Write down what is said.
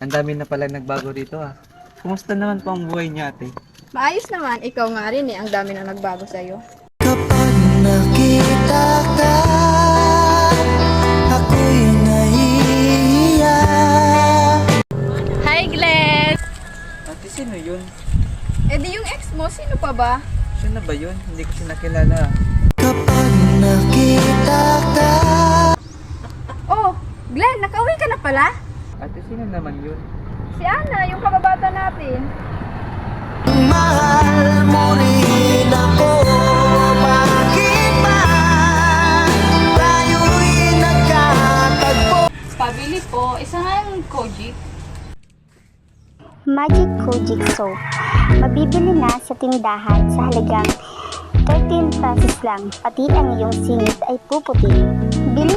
Ang dami na pala nagbago dito ah. Kumusta naman po ang buhay niyo, ate? Maayos naman, ikaw nga rin eh, ang dami na nagbago sa'yo. Kapag nakita ka, ako'y nahihiya. Hi, Glenn! Ate, sino yun? Eh di yung ex mo, sino pa ba? Siya na ba yun? Hindi ko siya nakilala. Kapag nakita ka, Oh, Glenn, nakauwi ka na pala? Ate, sino naman yun? Si Ana, yung kababata natin. mahal mo rin ako. Bakit ba tayo'y nagkatagpo? Pabili po, isa nga yung Kojic. Magic Kojic Soap. Mabibili na sa tindahan sa halagang 13 pesos lang. Pati ang iyong singit ay puputi. Bili